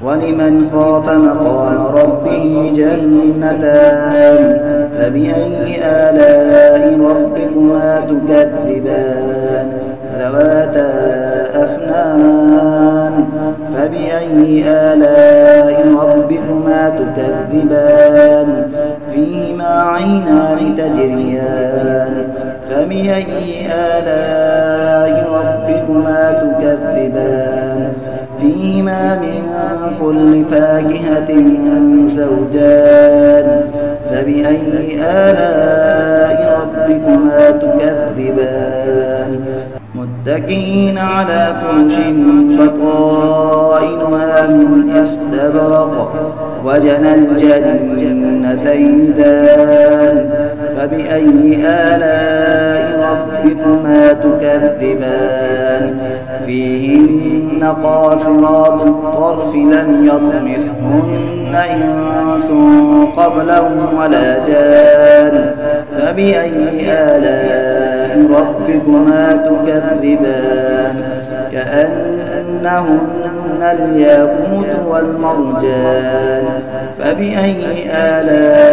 ولمن خاف مقام ربه جنتان فبأي آلاء ربكما تكذبان ذواتا أفنان فبأي آلاء ربكما تكذبان فيهما عينان تجريان فبأي آلاء ربكما تكذبان فيهما من كل فاكهة زوجان فبأي آلاء ربكما تكذبان متكئين على فرش بطائنها من استبرق وجنى الجنتين دان فبأي آلاء ربكما تكذبان فيهن قاصرات الطرف لم يطمثهن إنس قبلهم ولا جان فبأي آلاء ربكما تكذبان كأنهن الياقوت والمرجان فبأي آلاء